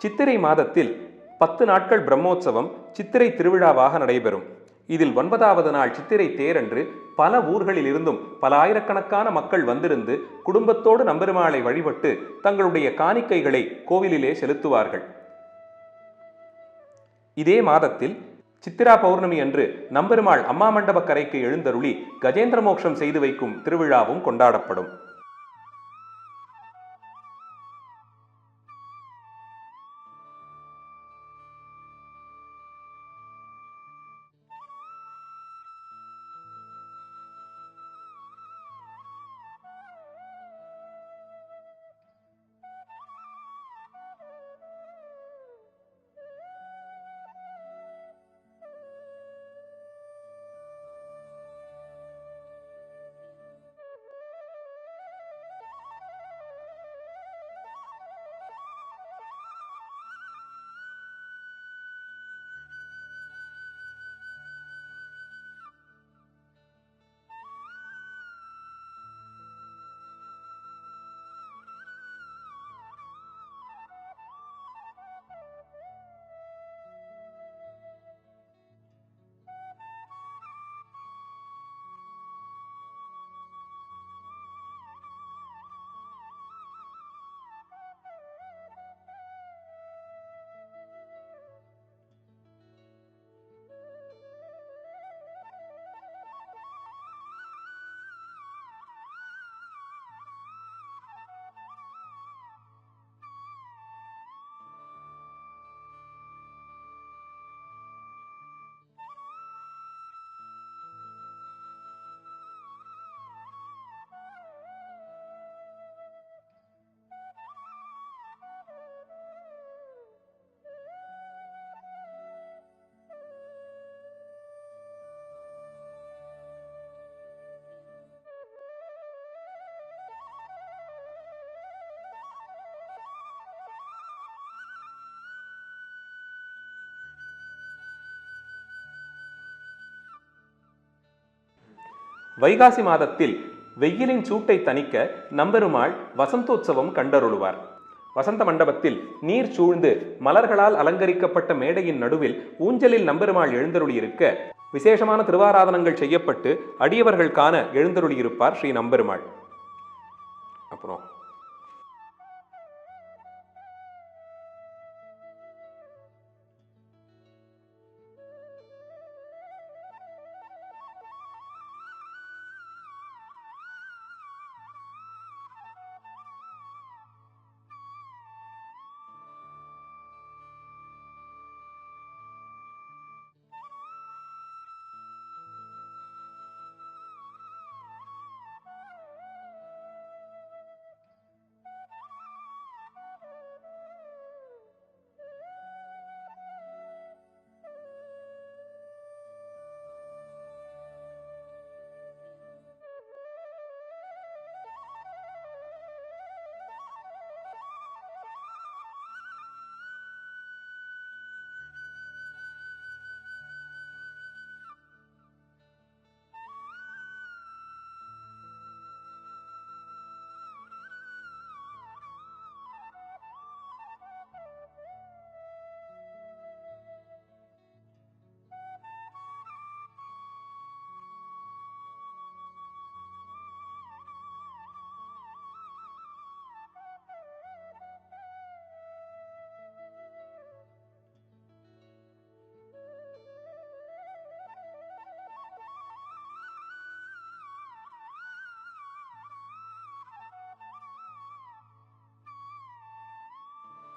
சித்திரை மாதத்தில் 10 நாட்கள் பிரம்மோற்சவம் சித்திரை திருவிழாவாக நடைபெறும். இதில் 9வது நாள் சித்திரை தேரன்று பல ஊர்களில் இருந்தும் பல ஆயிரக்கணக்கான மக்கள் வந்திருந்து குடும்பத்தோடு நம்பெருமாளை வழிபட்டு தங்களுடைய காணிக்கைகளை கோவிலிலே செலுத்துவார்கள். இதே மாதத்தில் சித்திரா பௌர்ணமி அன்று நம்பெருமாள் அம்மா மண்டப கரைக்கு எழுந்தருளி கஜேந்திர மோட்சம் செய்து வைக்கும் திருவிழாவும் கொண்டாடப்படும். வைகாசி மாதத்தில் வெயிலின் சூட்டை தணிக்க நம்பெருமாள் வசந்தோத்சவம் கண்டருளுவார். வசந்த மண்டபத்தில் நீர் சூழ்ந்து மலர்களால் அலங்கரிக்கப்பட்ட மேடையின் நடுவில் ஊஞ்சலில் நம்பெருமாள் எழுந்தருளியிருக்க விசேஷமான திருவாராதனங்கள் செய்யப்பட்டு அடியவர்கள் காண எழுந்தருளியிருப்பார் ஸ்ரீ நம்பெருமாள். அப்புறம்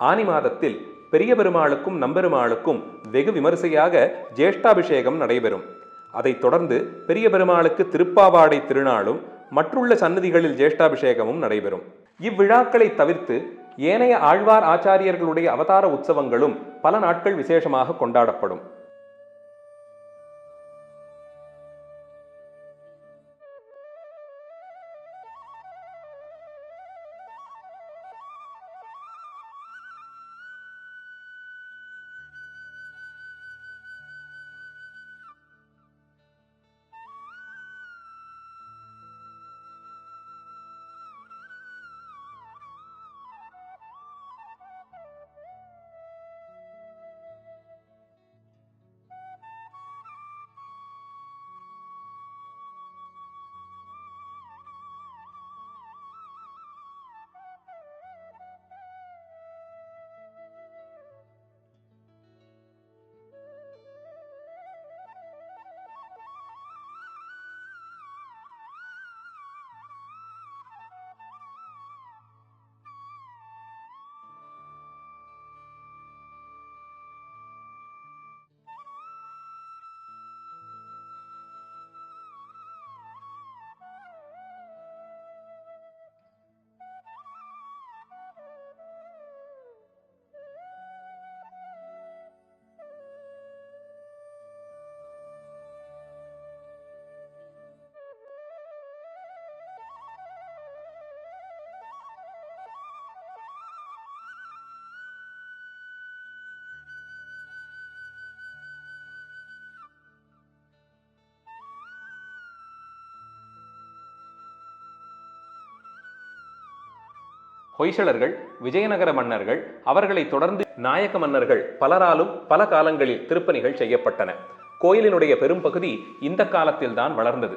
ஆனி மாதத்தில் பெரிய பெருமாளுக்கும் நம்பெருமாளுக்கும் வெகு விமரிசையாக ஜேஷ்டாபிஷேகம் நடைபெறும். அதைத் தொடர்ந்து பெரிய பெருமாளுக்கு திருப்பாவாடை திருநாளும் மற்றுள்ள சன்னதிகளில் ஜேஷ்டாபிஷேகமும் நடைபெறும். இவ்விழாக்களை தவிர்த்து ஏனைய ஆழ்வார் ஆச்சாரியர்களுடைய அவதார உற்சவங்களும் பல நாட்கள் விசேஷமாக கொண்டாடப்படும். ஹொய்சளர்கள், விஜயநகர மன்னர்கள், அவர்களை தொடர்ந்து நாயக்க மன்னர்கள் பலராலும் பல காலங்களில் திருப்பணிகள் செய்யப்பட்டன. கோயிலினுடைய பெரும் பகுதி இந்த காலத்தில் தான் வளர்ந்தது.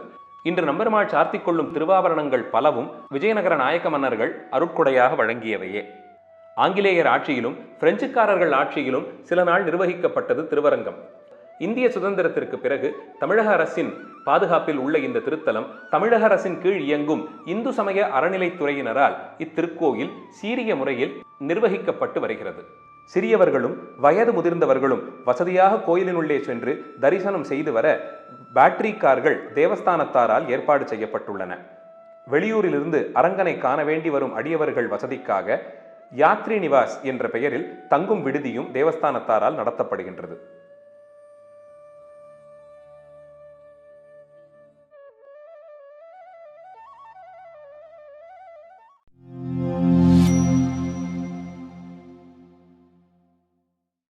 இன்று நம்பெருமாள் சார்த்திக் கொள்ளும் திருவாபரணங்கள் பலவும் விஜயநகர நாயக்க மன்னர்கள் அருட்கொடையாக வழங்கியவையே. ஆங்கிலேயர் ஆட்சியிலும் பிரெஞ்சுக்காரர்கள் ஆட்சியிலும் சில நாள் நிர்வகிக்கப்பட்டது திருவரங்கம். இந்திய சுதந்திரத்திற்கு பிறகு தமிழக அரசின் பாதுகாப்பில் உள்ள இந்த திருத்தலம் தமிழக அரசின் கீழ் இயங்கும் இந்து சமய அறநிலைத்துறையினரால் இத்திருக்கோயில் சீரிய முறையில் நிர்வகிக்கப்பட்டு வருகிறது. சிறியவர்களும் வயது முதிர்ந்தவர்களும் வசதியாக கோயிலினுள்ளே சென்று தரிசனம் செய்து வர பேட்டரி கார்கள் தேவஸ்தானத்தாரால் ஏற்பாடு செய்யப்பட்டுள்ளன. வெளியூரிலிருந்து அரங்கனை காண வேண்டி வரும் அடியவர்கள் வசதிக்காக யாத்ரி நிவாஸ் என்ற பெயரில் தங்கும் விடுதியும் தேவஸ்தானத்தாரால் நடத்தப்படுகின்றது.